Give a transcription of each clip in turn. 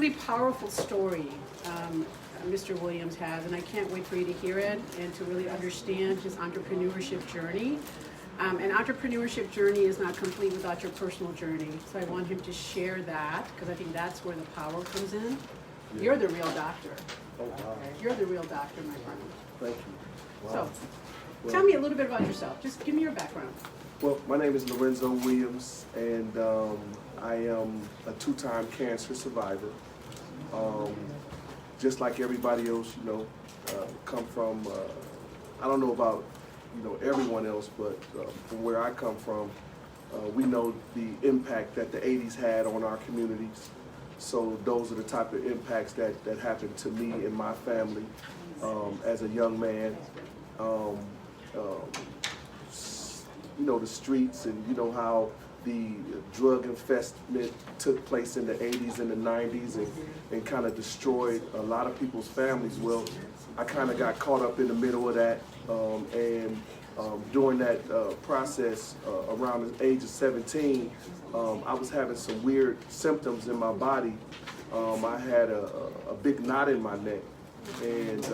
really powerful story Mr. Williams has, and I can't wait for you to hear it and to really understand his entrepreneurship journey. An entrepreneurship journey is not complete without your personal journey, so I want him to share that, because I think that's where the power comes in. Yeah. You're the real doctor. Oh, wow. You're the real doctor, my friend. Thank you. Wow. So, tell me a little bit about yourself. Just give me your background. Well, my name is Lorenzo Williams, and I am a two-time cancer survivor. Just like everybody else, come from, I don't know about, everyone else, but from where I come from, we know the impact that the 80s had on our communities. So those are the type of impacts that happened to me and my family as a young man. The streets, and how the drug infestment took place in the 80s and the 90s and kind of destroyed a lot of people's families. Well, I kind of got caught up in the middle of that, and during that process, around the age of 17, I was having some weird symptoms in my body. I had a big knot in my neck, and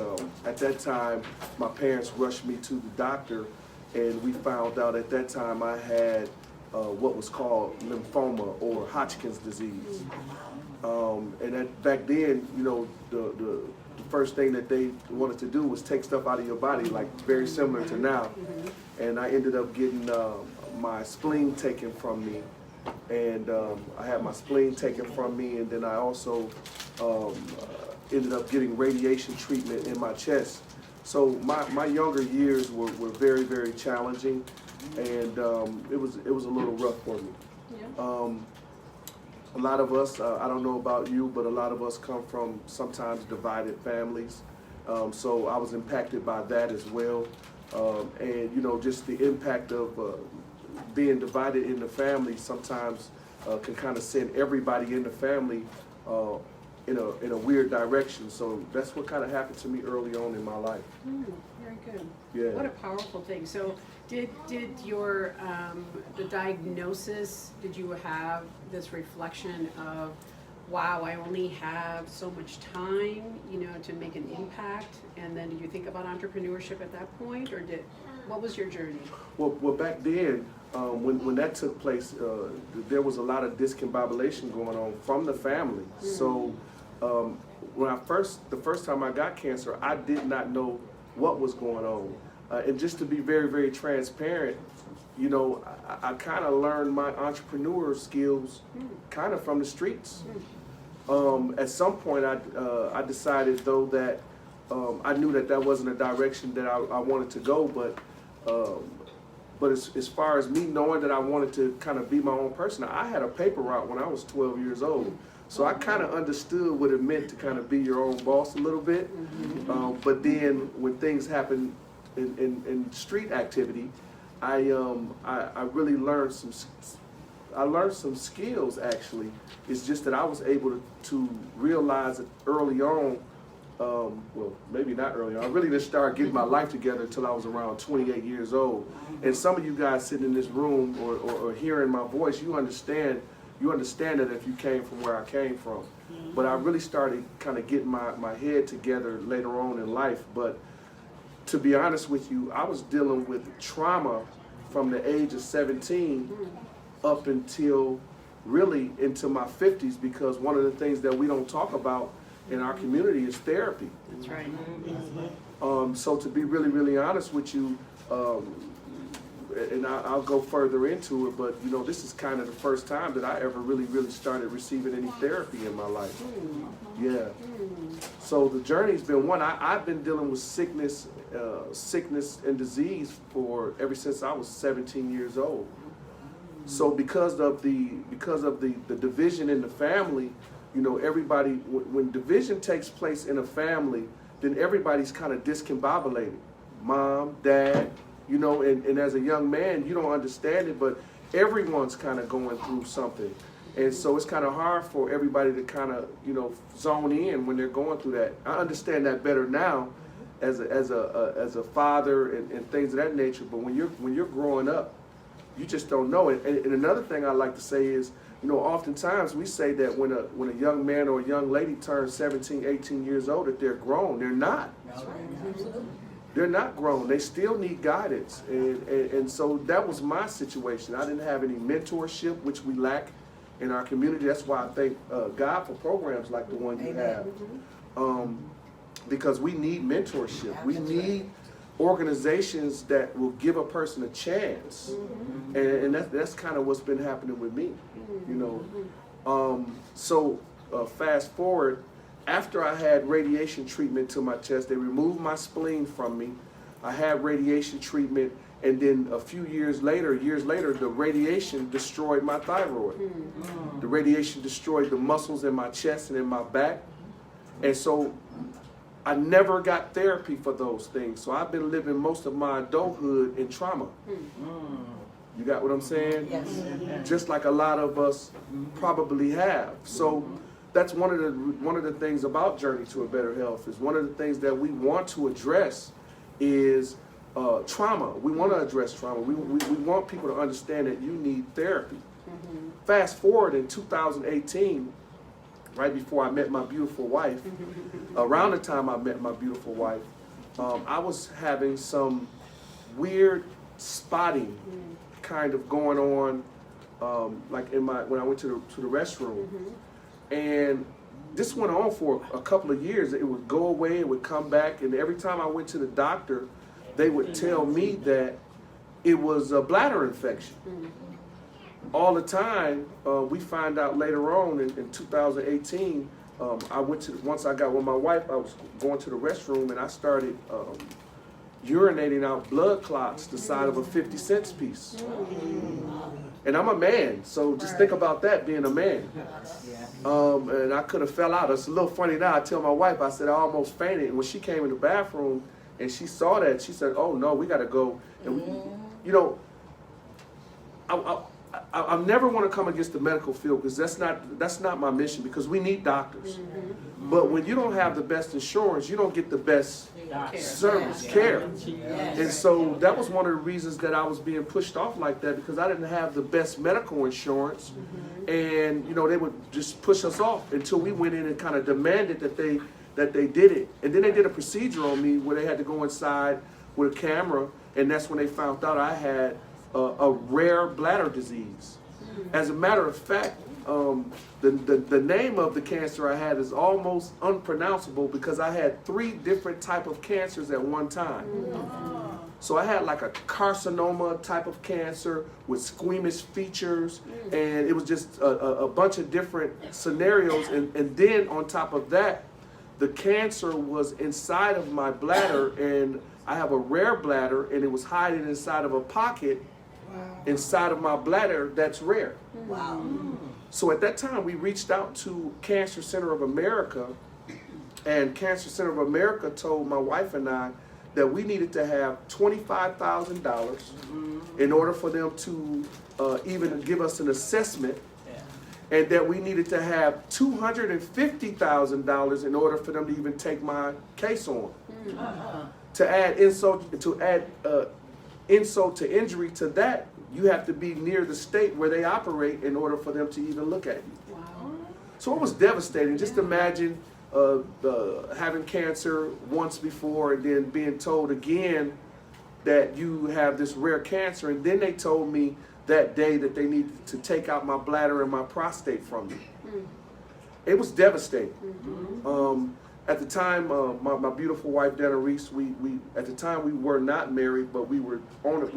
at that time, my parents rushed me to the doctor, and we found out at that time I had what was called lymphoma or Hodgkin's disease. And back then, the first thing that they wanted to do was take stuff out of your body, like very similar to now. And I ended up getting my spleen taken from me. And I had my spleen taken from me, and then I also ended up getting radiation treatment in my chest. So my younger years were very, very challenging, and it was a little rough for me. Yeah. A lot of us, I don't know about you, but a lot of us come from sometimes divided families. So I was impacted by that as well. And just the impact of being divided in the family sometimes can kind of send everybody in the family in a weird direction. So that's what kind of happened to me early on in my life. Very good. Yeah. What a powerful thing. So did your the diagnosis, did you have this reflection of, wow, I only have so much time, to make an impact? And then did you think about entrepreneurship at that point, or what was your journey? Well, back then, when that took place, there was a lot of discombobulation going on from the family. So when the first time I got cancer, I did not know what was going on. And just to be very, very transparent, I kind of learned my entrepreneur skills kind of from the streets. At some point, I decided, though, that I knew that wasn't a direction that I wanted to go, but as far as me knowing that I wanted to kind of be my own person, I had a paper route when I was 12 years old. So I kind of understood what it meant to kind of be your own boss a little bit. But then when things happen in street activity, I really learned some skills, actually. It's just that I was able to realize it early on. Well, maybe not early on. I really didn't start getting my life together until I was around 28 years old. And some of you guys sitting in this room or hearing my voice, you understand it if you came from where I came from. But I really started kind of getting my head together later on in life. But to be honest with you, I was dealing with trauma from the age of 17 up until really into my 50s, because one of the things that we don't talk about in our community is therapy. That's right. So to be really, really honest with you, and I'll go further into it, but this is kind of the first time that I ever really, really started receiving any therapy in my life. Yeah. So the journey's been one. I've been dealing with sickness and disease ever since I was 17 years old. So because of the division in the family, everybody, when division takes place in a family, then everybody's kind of discombobulated. Mom, dad, and as a young man, you don't understand it, but everyone's kind of going through something. And so it's kind of hard for everybody to kind of, zone in when they're going through that. I understand that better now as a father and things of that nature, but when you're growing up, you just don't know it. And another thing I like to say is, you know, oftentimes we say that when a young man or a young lady turns 17, 18 years old, that they're grown. They're not. That's right. Absolutely. They're not grown. They still need guidance. And so that was my situation. I didn't have any mentorship, which we lack in our community. That's why I thank God for programs like the one you have. Because we need mentorship. We need organizations that will give a person a chance. And that's kind of what's been happening with me, you know. So fast forward, after I had radiation treatment to my chest, they removed my spleen from me. I had radiation treatment, and then a few years later, the radiation destroyed my thyroid. The radiation destroyed the muscles in my chest and in my back. And so I never got therapy for those things. So I've been living most of my adulthood in trauma. You got what I'm saying? Yes. Just like a lot of us probably have. So that's one of the things about Journey to a Better Health, is one of the things that we want to address is trauma. We want to address trauma. We want people to understand that you need therapy. Fast forward in 2018, right before I met my beautiful wife, around the time I met my beautiful wife, I was having some weird spotting kind of going on, like when I went to the restroom. And this went on for a couple of years. It would go away, it would come back, and every time I went to the doctor, they would tell me that it was a bladder infection. All the time, we find out later on in 2018, once I got with my wife, I was going to the restroom and I started urinating out blood clots the size of a 50-cent piece. And I'm a man, so just think about that, being a man. And I could have fell out. It's a little funny now. I tell my wife, I said I almost fainted. And when she came in the bathroom and she saw that, she said, "Oh no, we got to go." And you know, I never want to come against the medical field, because that's not my mission, because we need doctors. But when you don't have the best insurance, you don't get the best service, care. And so that was one of the reasons that I was being pushed off like that, because I didn't have the best medical insurance. And you know, they would just push us off until we went in and kind of demanded that they did it. And then they did a procedure on me where they had to go inside with a camera, and that's when they found out I had a rare bladder disease. As a matter of fact, the name of the cancer I had is almost unpronounceable, because I had 3 different type of cancers at one time. So I had like a carcinoma type of cancer with squamous features, and it was just a bunch of different scenarios. And then on top of that, the cancer was inside of my bladder, and I have a rare bladder, and it was hiding inside of a pocket inside of my bladder that's rare. Wow. So at that time, we reached out to Cancer Center of America, and Cancer Center of America told my wife and I that we needed to have $25,000 in order for them to even give us an assessment, and that we needed to have $250,000 in order for them to even take my case on. To add insult to injury to that, you have to be near the state where they operate in order for them to even look at you. Wow. So it was devastating. Just imagine having cancer once before, and then being told again that you have this rare cancer. And then they told me that day that they needed to take out my bladder and my prostate from me. It was devastating. At the time, my beautiful wife, Dana Reese, we at the time we were not married, but we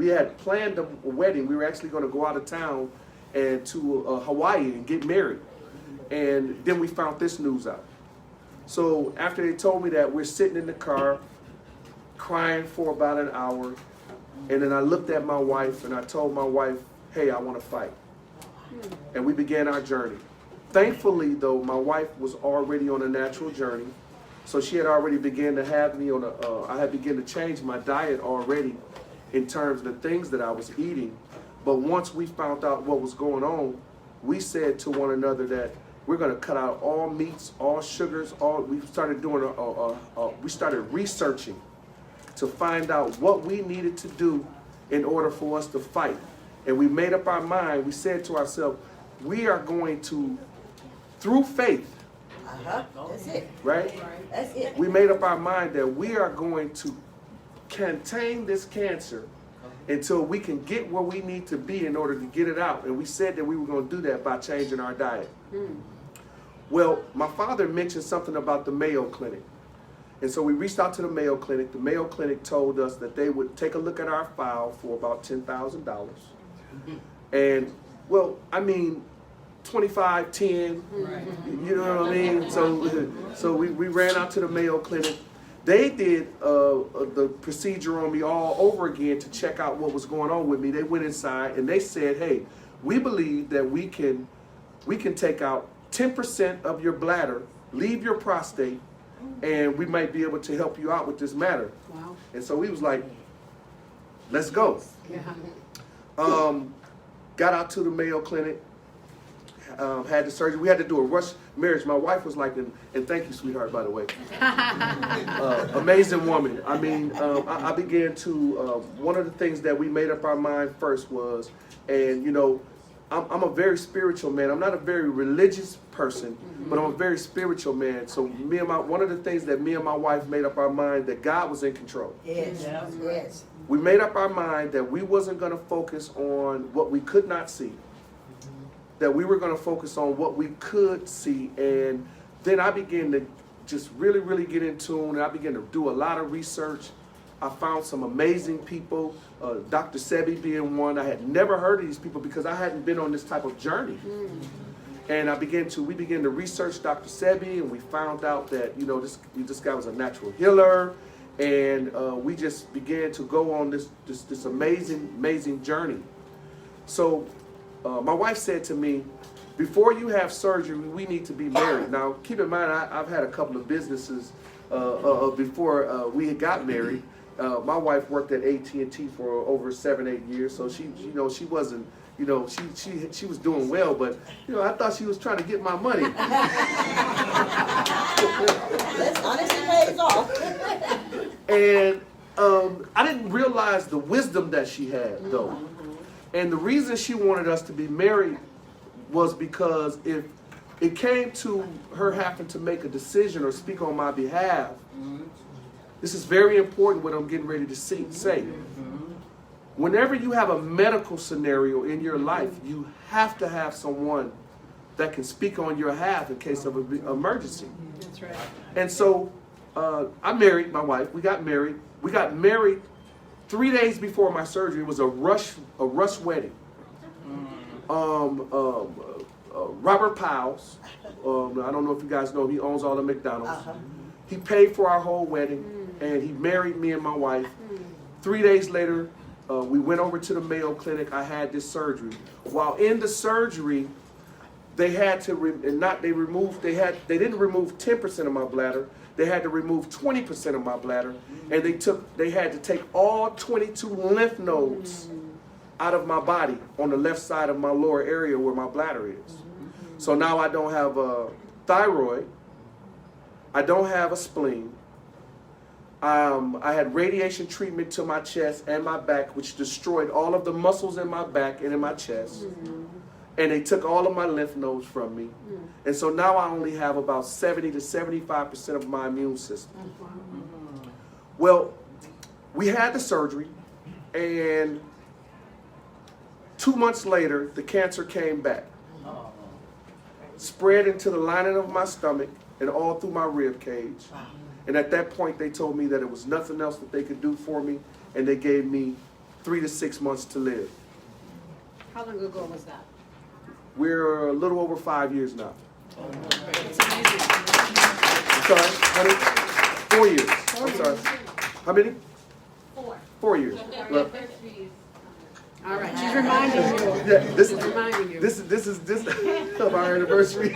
had planned a wedding. We were actually going to go out of town and to Hawaii and get married. And then we found this news out. So after they told me that, we're sitting in the car crying for about an hour. And then I looked at my wife and I told my wife, "Hey, I want to fight." And we began our journey. Thankfully, though, my wife was already on a natural journey. So she had already began to have me on I had begun to change my diet already in terms of the things that I was eating. But once we found out what was going on, we said to one another that we're going to cut out all meats, all sugars, we started doing we started researching to find out what we needed to do in order for us to fight. And we made up our mind. We said to ourselves, we are going to, through faith, That's it. right? That's it. We made up our mind that we are going to contain this cancer until we can get where we need to be in order to get it out. And we said that we were going to do that by changing our diet. Well, my father mentioned something about the Mayo Clinic. And so we reached out to the Mayo Clinic. The Mayo Clinic told us that they would take a look at our file for about $10,000. And, well, I mean, 25, 10, you know what I mean? So we ran out to the Mayo Clinic. They did the procedure on me all over again to check out what was going on with me. They went inside and they said, hey, we believe that we can take out 10% of your bladder, leave your prostate, and we might be able to help you out with this matter. Wow. And so we was like, let's go. Yeah. Got out to the Mayo Clinic, had the surgery. We had to do a rush marriage. My wife was like, and thank you, sweetheart, by the way. Amazing woman. I mean, I began to, one of the things that we made up our mind first was, and you know, I'm a very spiritual man. I'm not a very religious person, but I'm a very spiritual man. So one of the things that me and my wife made up our mind that God was in control. Yes. Yes. We made up our mind that we wasn't going to focus on what we could not see, that we were going to focus on what we could see. And then I began to just really get in tune, and I began to do a lot of research. I found some amazing people, Dr. Sebi being one. I had never heard of these people because I hadn't been on this type of journey. And we began to research Dr. Sebi, and we found out that, you know, this guy was a natural healer. And we just began to go on this amazing journey. So my wife said to me, before you have surgery, we need to be married. Now, keep in mind, I've had a couple of businesses before we had got married. My wife worked at AT&T for over 7-8 years, so she wasn't, you know, she was doing well, but you know, I thought she was trying to get my money. That's honestly pays off. And I didn't realize the wisdom that she had, though. And the reason she wanted us to be married was because if it came to her having to make a decision or speak on my behalf, this is very important what I'm getting ready to say. Whenever you have a medical scenario in your life, you have to have someone that can speak on your behalf in case of an emergency. That's right. And so I married my wife. We got married. We got married 3 days before my surgery. It was a rush wedding. Robert Powell's, I don't know if you guys know him, he owns all the McDonald's. He paid for our whole wedding, and he married me and my wife. 3 days later, we went over to the Mayo Clinic. I had this surgery. While in the surgery, they had to they didn't remove 10% of my bladder. They had to remove 20% of my bladder, and they had to take all 22 lymph nodes out of my body on the left side of my lower area where my bladder is. So now I don't have a thyroid. I don't have a spleen. I had radiation treatment to my chest and my back, which destroyed all of the muscles in my back and in my chest. And they took all of my lymph nodes from me. And so now I only have about 70 to 75% of my immune system. Well, we had the surgery, and 2 months later, the cancer came back. Spread into the lining of my stomach and all through my rib cage. And at that point, they told me that it was nothing else that they could do for me, and they gave me 3 to 6 months to live. How long ago was that? We're a little over 5 years now. It's amazing. I'm sorry, honey? 4 years. I'm sorry. How many? 4 years. Well, All right, she's reminding you. yeah, this Reminding you. is of our anniversary.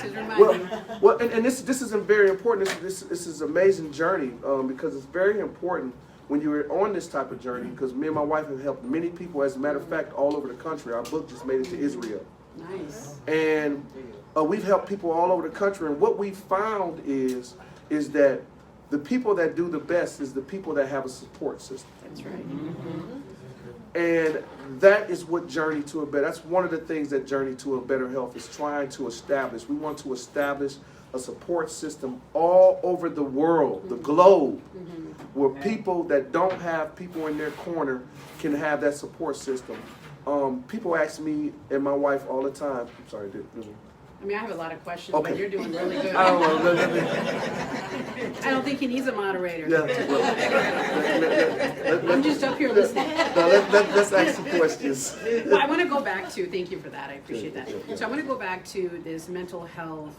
She's reminding you. Well, and this is very important. This is an amazing journey because it's very important when you're on this type of journey, because me and my wife have helped many people. As a matter of fact, all over the country. Our book just made it to Israel. Nice. And we've helped people all over the country. And what we've found is that the people that do the best is the people that have a support system. That's right. And that is what Journey to a Better, that's one of the things that Journey to a Better Health is trying to establish. We want to establish a support system all over the world, the globe, where people that don't have people in their corner can have that support system. People ask me and my wife all the time, I'm sorry, I mean, I have a lot of questions, Okay. but you're doing really good. I don't know. I don't think he needs a moderator. Yeah, I'm just up here listening. let's ask some questions. Well, I want to go back to, thank you for that, I appreciate that. So I want to go back to this mental health,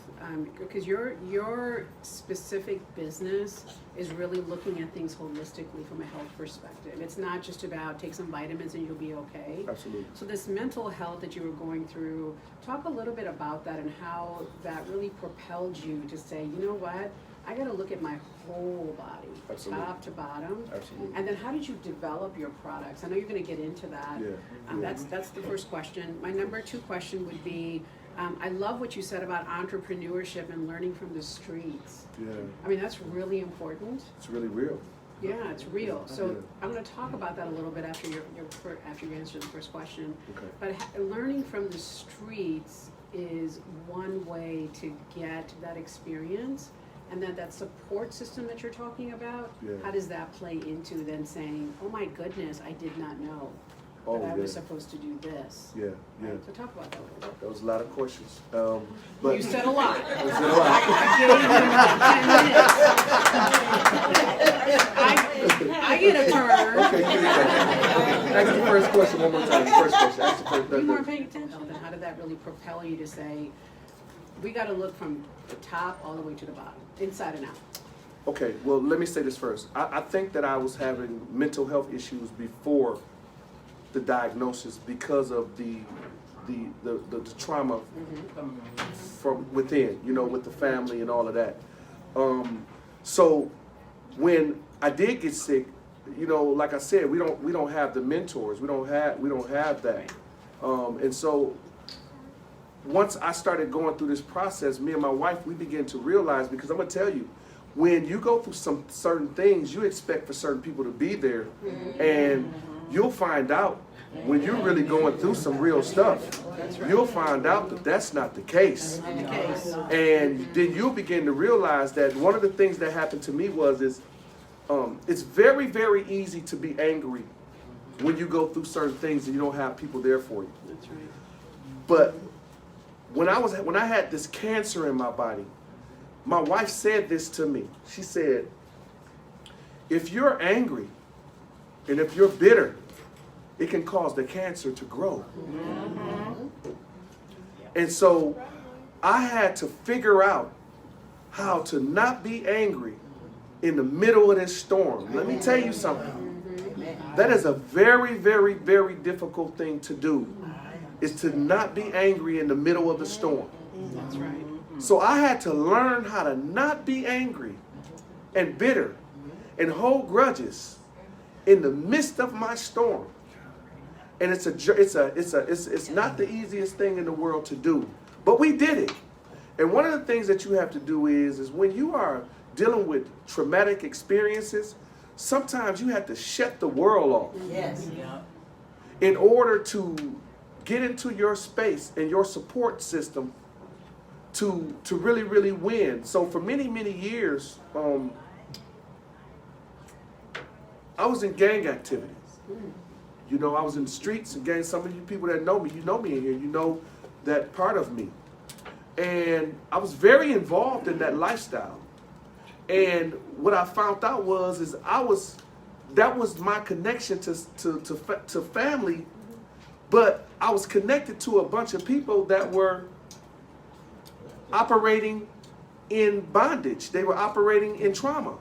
because your specific business is really looking at things holistically from a health perspective. It's not just about take some vitamins and you'll be okay. Absolutely. So this mental health that you were going through, talk a little bit about that and how that really propelled you to say, you know what, I got to look at my whole body, Absolutely. top to bottom. Absolutely. And then how did you develop your products? I know you're going to get into that. Yeah. That's the first question. My number 2 question would be, I love what you said about entrepreneurship and learning from the streets. Yeah, I mean, that's really important. it's really real. Yeah, it's real. So Yeah. I'm going to talk about that a little bit after after you answer the first question. Okay. But learning from the streets is one way to get that experience, and then that support system that you're talking about. Yeah. How does that play into then saying, "Oh my goodness, I did not know Oh, that I yeah. was supposed to do this." Yeah, yeah. Right? So talk about that a little bit. That was a lot of questions. But You said a lot. I said a lot. I gave you 10 minutes. I get a turn. Okay, you get it. Ask the first question one more time. The first question. Ask the first. You weren't paying attention. Then how did that really propel you to say, we got to look from the top all the way to the bottom, inside and out? Okay, well, let me say this first. I think that I was having mental health issues before the diagnosis because of the trauma from within, you know, with the family and all of that. So when I did get sick, you know, like I said, we don't have the mentors. We don't have that. And so once I started going through this process, me and my wife, we began to realize, because I'm gonna tell you, when you go through some certain things, you expect for certain people to be there, and you'll find out when you're really going through some real stuff, you'll find out that that's not the case. And then you'll begin to realize that one of the things that happened to me it's very, very easy to be angry when you go through certain things and you don't have people there for you. That's right. But when I had this cancer in my body, my wife said this to me. She said, if you're angry and if you're bitter, it can cause the cancer to grow. And so I had to figure out how to not be angry in the middle of this storm. Let me tell you something. That is a very, very, very difficult thing to do, is to not be angry in the middle of the storm. That's right. So I had to learn how to not be angry and bitter and hold grudges in the midst of my storm. And it's not the easiest thing in the world to do, but we did it. And one of the things that you have to do is when you are dealing with traumatic experiences, sometimes you have to shut the world off. Yes. In order to get into your space and your support system to really, really win. So for many, many years, I was in gang activities. You know, I was in the streets and gangs. Some of you people that know me, you know me in here, you know that part of me. And I was very involved in that lifestyle. And what I found out was that was my connection to family, but I was connected to a bunch of people that were operating in bondage. They were operating in trauma.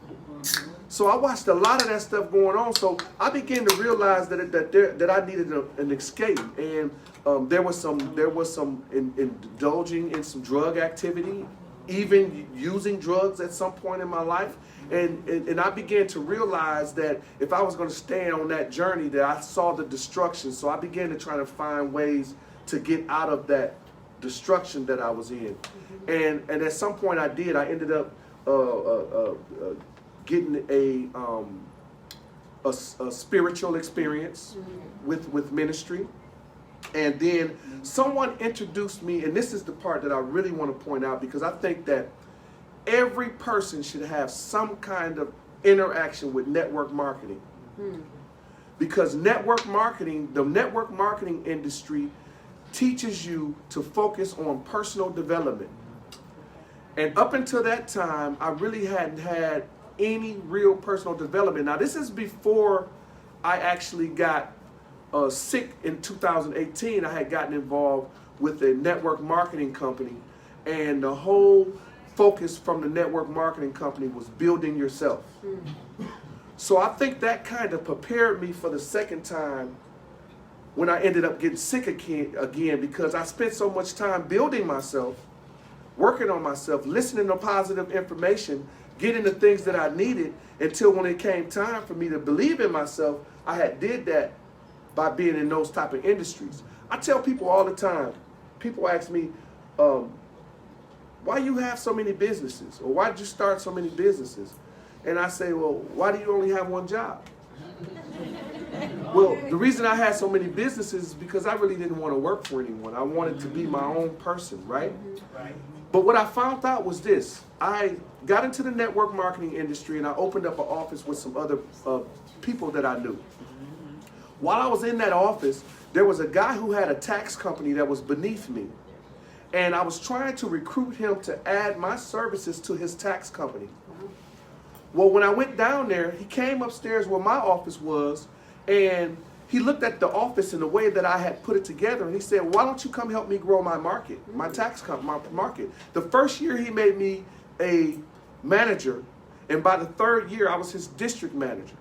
So I watched a lot of that stuff going on. So I began to realize that I needed an escape, and there was some indulging in some drug activity, even using drugs at some point in my life. And I began to realize that if I was going to stay on that journey, that I saw the destruction. So I began to try to find ways to get out of that destruction that I was in. And at some point I did. I ended up getting a spiritual experience with ministry. And then someone introduced me, and this is the part that I really want to point out, because I think that every person should have some kind of interaction with network marketing. Because network marketing, the network marketing industry teaches you to focus on personal development. And up until that time, I really hadn't had any real personal development. Now, this is before I actually got sick in 2018. I had gotten involved with a network marketing company, and the whole focus from the network marketing company was building yourself. So I think that kind of prepared me for the second time when I ended up getting sick again, because I spent so much time building myself, working on myself, listening to positive information, getting the things that I needed, until when it came time for me to believe in myself, I had did that by being in those type of industries. I tell people all the time, people ask me, why you have so many businesses? Or why did you start so many businesses? And I say, well, why do you only have one job? Well, the reason I had so many businesses is because I really didn't want to work for anyone. I wanted to be my own person, right? But what I found out was this. I got into the network marketing industry, and I opened up an office with some other people that I knew. While I was in that office, there was a guy who had a tax company that was beneath me. And I was trying to recruit him to add my services to his tax company. Well, when I went down there, he came upstairs where my office was, and he looked at the office in the way that I had put it together, and he said, why don't you come help me grow my market, my tax company, my market? The first year he made me a manager, and by the third year I was his district manager.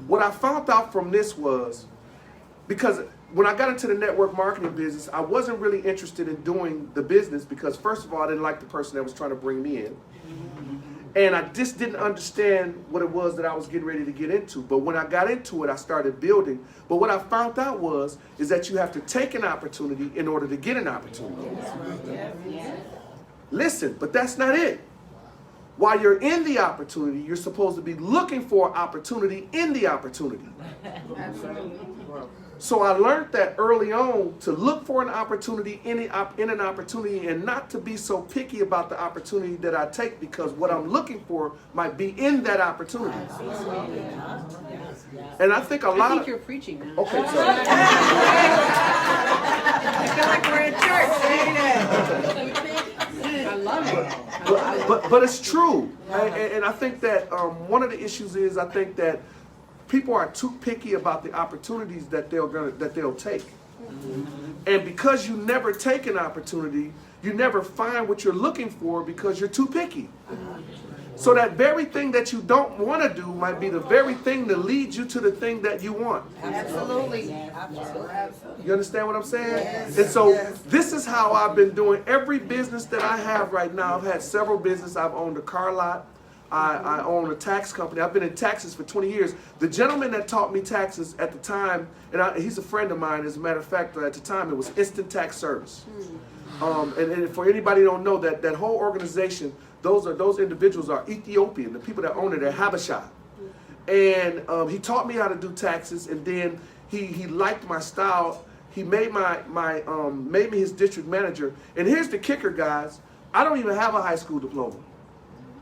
What I found out from this was, because when I got into the network marketing business, I wasn't really interested in doing the business because, first of all, I didn't like the person that was trying to bring me in. And I just didn't understand what it was that I was getting ready to get into. But when I got into it, I started building. But what I found out is that you have to take an opportunity in order to get an opportunity. Listen, but that's not it. While you're in the opportunity, you're supposed to be looking for opportunity in the opportunity. So I learned that early on, to look for an opportunity in an opportunity, and not to be so picky about the opportunity that I take, because what I'm looking for might be in that opportunity. And I think I think you're preaching now. Okay, so I feel like we're in church. I love it. But it's true, and I think that one of the issues is, I think that people are too picky about the opportunities that they'll take. And because you never take an opportunity, you never find what you're looking for because you're too picky. So that very thing that you don't want to do might be the very thing that leads you to the thing that you want. Absolutely. You understand what I'm saying? And so this is how I've been doing every business that I have right now. I've had several businesses. I've owned a car lot. I own a tax company. I've been in taxes for 20 years. The gentleman that taught me taxes at the time, and he's a friend of mine, as a matter of fact, at the time it was Instant Tax Service. And for anybody who don't know, that whole organization, those individuals are Ethiopian. The people that own it are Habesha. And he taught me how to do taxes, and then he liked my style. He made made me his district manager. And here's the kicker, guys. I don't even have a high school diploma.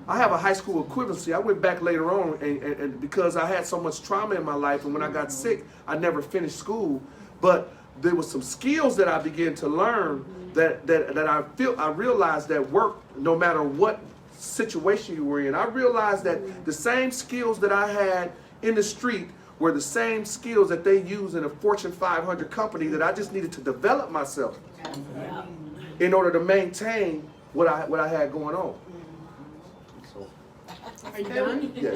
I have a high school equivalency. I went back later on, and because I had so much trauma in my life, and when I got sick, I never finished school. But there was some skills that I began to learn that I realized that work no matter what situation you were in. I realized that the same skills that I had in the street were the same skills that they use in a Fortune 500 company, that I just needed to develop myself in order to maintain what I had going on. Are you done? Yes.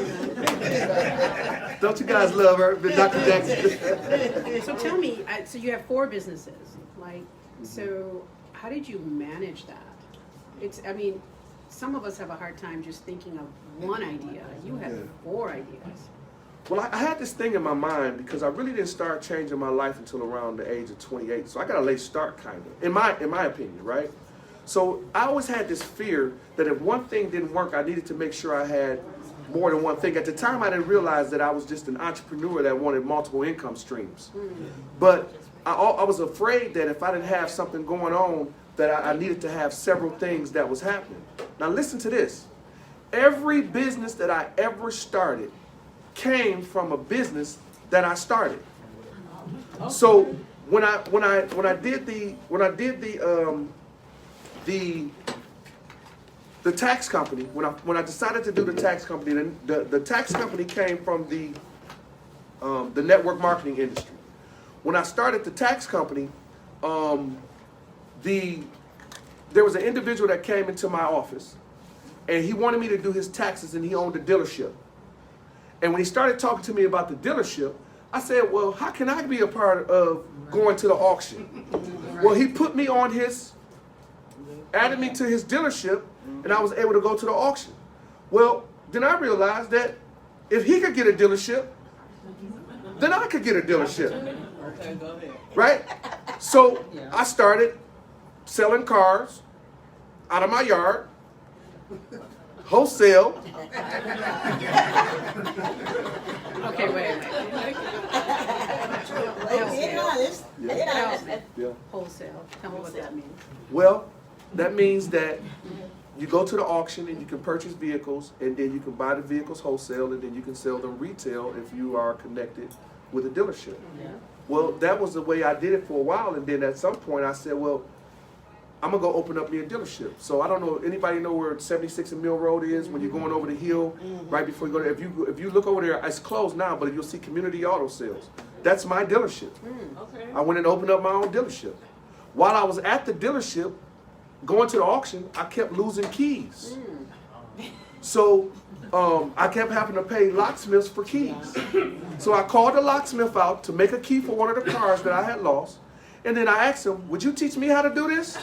Don't you guys love her, Dr. Jackson? So tell me, so you have 4 businesses, so how did you manage that? I mean, some of us have a hard time just thinking of one idea. You have 4 ideas. Well, I had this thing in my mind, because I really didn't start changing my life until around the age of 28. So I got a late start, kind of, in my opinion, right? So I always had this fear that if one thing didn't work, I needed to make sure I had more than one thing. At the time, I didn't realize that I was just an entrepreneur that wanted multiple income streams. But I was afraid that if I didn't have something going on, that I needed to have several things that was happening. Now listen to this. Every business that I ever started came from a business that I started. So when I did the tax company, when I decided to do the tax company, then the tax company came from the network marketing industry. When I started the tax company, there was an individual that came into my office, and he wanted me to do his taxes, and he owned a dealership. And when he started talking to me about the dealership, I said, well, how can I be a part of going to the auction? Well, he put me on added me to his dealership, and I was able to go to the auction. Well, then I realized that if he could get a dealership, then I could get a dealership. Okay, go ahead. Right? So I started selling cars out of my yard, wholesale. Okay, wait. Being honest. Being honest. Yeah. Wholesale. Tell me what that means. Well, that means that you go to the auction and you can purchase vehicles, and then you can buy the vehicles wholesale, and then you can sell them retail if you are connected with a dealership. Yeah. Well, that was the way I did it for a while, and then at some point I said, well, I'm gonna go open up me a dealership. So I don't know, anybody know where 76 and Mill Road is when you're going over the hill, right before you go there? If you look over there, it's closed now, but you'll see Community Auto Sales. That's my dealership. Okay. I went and opened up my own dealership. While I was at the dealership, going to the auction, I kept losing keys. So I kept having to pay locksmiths for keys. So I called the locksmith out to make a key for one of the cars that I had lost. And then I asked him, would you teach me how to do this?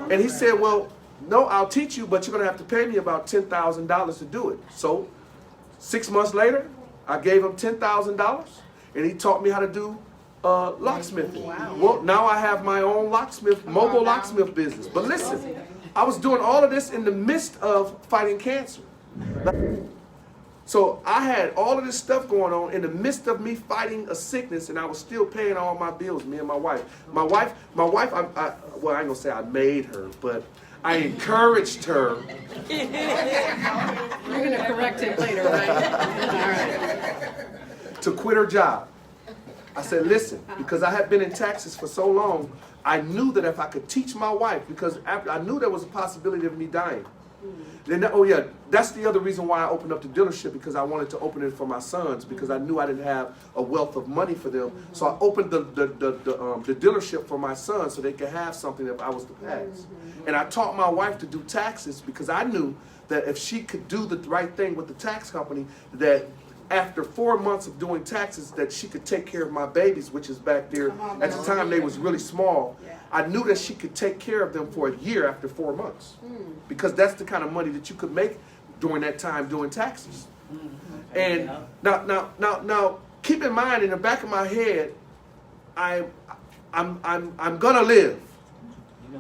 And he said, well, no, I'll teach you, but you're going to have to pay me about $10,000 to do it. So 6 months later, I gave him $10,000, and he taught me how to do locksmithing. Wow. Well, now I have my own mobile locksmith business. But listen, I was doing all of this in the midst of fighting cancer. So I had all of this stuff going on in the midst of me fighting a sickness, and I was still paying all my bills, me and my wife. My wife, well, I ain't gonna say I made her, but I encouraged her. You're going to correct him later, right? All right. To quit her job. I said, listen, because I had been in taxes for so long, I knew that if I could teach my wife, because I knew there was a possibility of me dying. Then, oh yeah, that's the other reason why I opened up the dealership, because I wanted to open it for my sons, because I knew I didn't have a wealth of money for them. So I opened the dealership for my sons so they could have something if I was to pass. And I taught my wife to do taxes, because I knew that if she could do the right thing with the tax company, that after 4 months of doing taxes, that she could take care of my babies, which is back there. At the time, they was really small. I knew that she could take care of them for a year after 4 months, because that's the kind of money that you could make during that time doing taxes. And now, keep in mind, in the back of my head, I'm gonna live,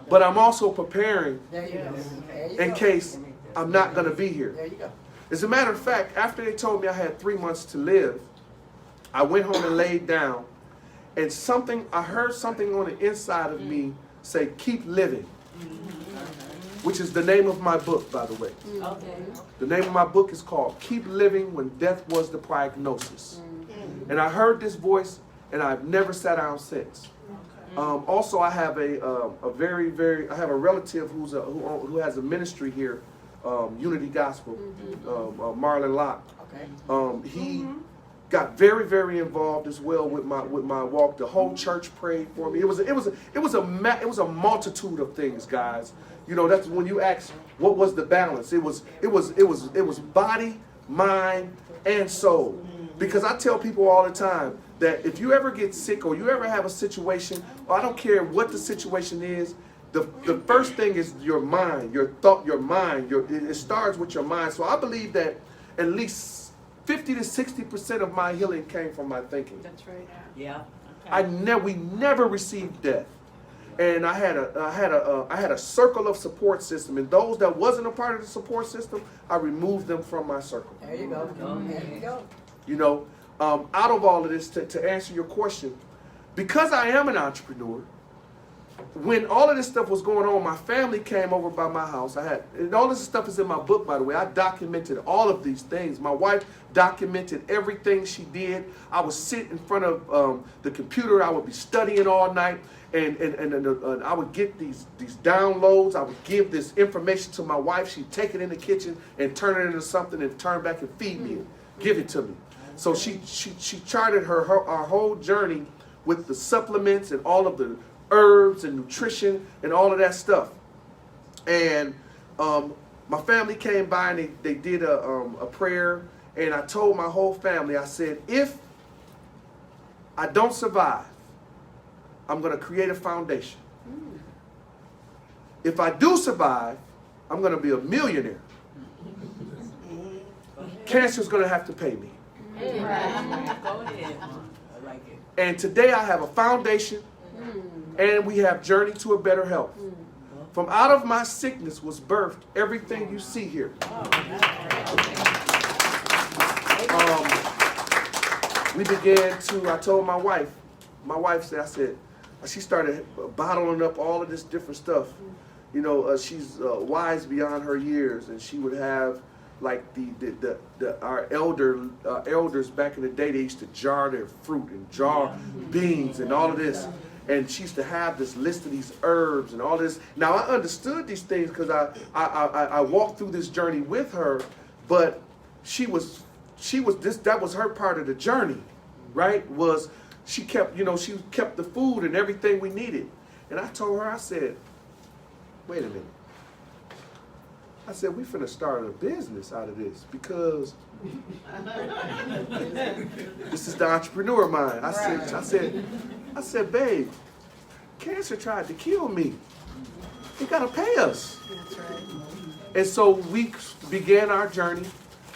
but I'm also preparing There you go. There you in go. case I'm not gonna be here. There you go. As a matter of fact, after they told me I had 3 months to live, I went home and laid down, and I heard something on the inside of me say, keep living, which is the name of my book, by the way. Okay. The name of my book is called Keep Living When Death Was the Prognosis. And I heard this voice, and I've never sat down since. Also, I have I have a relative who has a ministry here, Unity Gospel, Marlon Locke. Okay. He got very, very involved as well with my walk. The whole church prayed for me. It was a multitude of things, guys. You know, that's when you ask what was the balance. It was body, mind, and soul. Because I tell people all the time that if you ever get sick or you ever have a situation, I don't care what the situation is, the first thing is your mind, your thought, your mind. It starts with your mind. So I believe that at least 50 to 60% of my healing came from my thinking. That's right. Yeah. We never received death. and I had a circle of support system, and those that wasn't a part of the support system, I removed them from my circle. There you go. There you go. You know, out of all of this, to answer your question, because I am an entrepreneur, when all of this stuff was going on, my family came over by my house. And all this stuff is in my book, by the way. I documented all of these things. My wife documented everything she did. I would sit in front of the computer. I would be studying all night, and I would get these downloads. I would give this information to my wife. She'd take it in the kitchen and turn it into something and turn back and feed me and give it to me. So she charted our whole journey with the supplements and all of the herbs and nutrition and all of that stuff. And my family came by and they did a prayer, and I told my whole family, I said, if I don't survive, I'm going to create a foundation. If I do survive, I'm going to be a millionaire. Cancer's going to have to pay me. Go ahead. I like it. And today I have a foundation, and we have Journey to a Better Health. From out of my sickness was birthed everything you see here. We began to, I told my wife said, she started bottling up all of this different stuff. You know, she's wise beyond her years, and she would have like our elders back in the day, they used to jar their fruit and jar beans and all of this. And she used to have this list of these herbs and all this. Now I understood these things because I walked through this journey with her, but that was her part of the journey, right? Was she kept the food and everything we needed. And I told her, I said, wait a minute. I said, we finna start a business out of this, because this is the entrepreneur mind. I said, babe, cancer tried to kill me. They gotta pay us. That's right. And so we began our journey.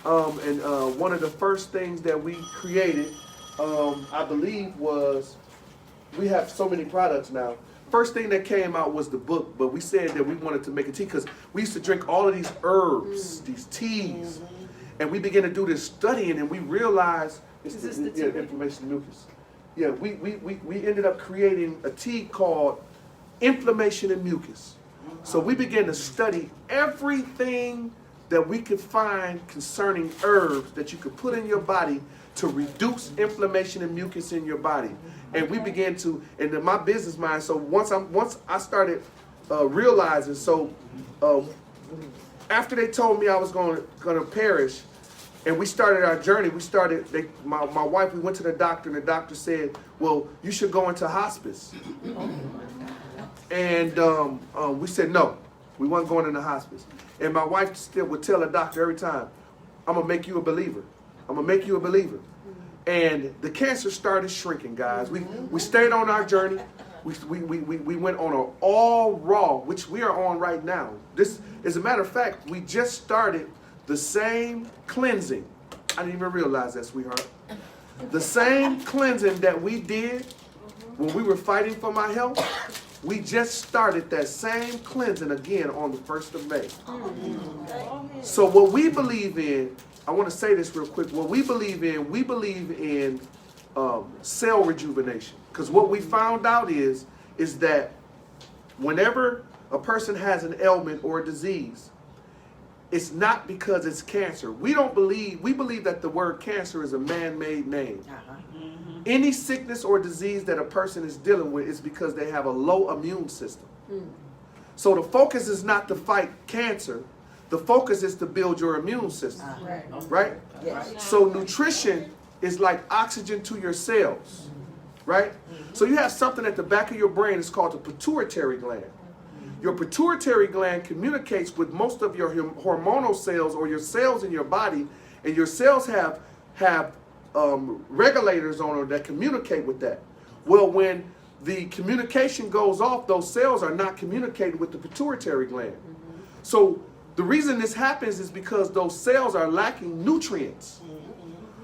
And one of the first things that we created, I believe, was, we have so many products now. First thing that came out was the book, but we said that we wanted to make a tea because we used to drink all of these herbs, these teas, and we began to do this studying, and we realized it's the inflammation mucus. Yeah, we ended up creating a tea called Inflammation and Mucus. So we began to study everything that we could find concerning herbs that you could put in your body to reduce inflammation and mucus in your body. And we began to, and in my business mind, so once I started realizing, so after they told me I was going to perish, and we started our journey, my wife, we went to the doctor, and the doctor said, well, you should go into hospice. And we said, no, we weren't going into hospice. And my wife still would tell the doctor every time, I'm going to make you a believer. I'm going to make you a believer. And the cancer started shrinking, guys. We stayed on our journey. We went on an all raw, which we are on right now. This, as a matter of fact, we just started the same cleansing. I didn't even realize that, sweetheart. The same cleansing that we did when we were fighting for my health, we just started that same cleansing again on the 1st of May. So what we believe in, I want to say this real quick. What we believe in cell rejuvenation. Because what we found out is that whenever a person has an ailment or a disease, it's not because it's cancer. We believe that the word cancer is a man-made name. Any sickness or disease that a person is dealing with is because they have a low immune system. So the focus is not to fight cancer. The focus is to build your immune system, right? Yes. So nutrition is like oxygen to your cells, right? So you have something at the back of your brain. It's called the pituitary gland. Your pituitary gland communicates with most of your hormonal cells or your cells in your body, and your cells have regulators on them that communicate with that. Well, when the communication goes off, those cells are not communicating with the pituitary gland. So the reason this happens is because those cells are lacking nutrients.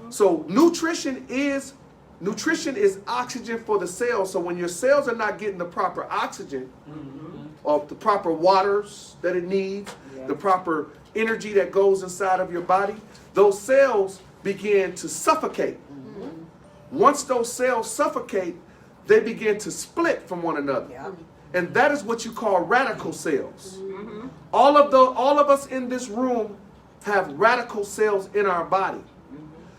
So nutrition is nutrition is oxygen for the cells. So when your cells are not getting the proper oxygen, or the proper waters that it needs, the proper energy that goes inside of your body, those cells begin to suffocate. Once those cells suffocate, they begin to split from one another. And that is what you call radical cells. All of us in this room have radical cells in our body.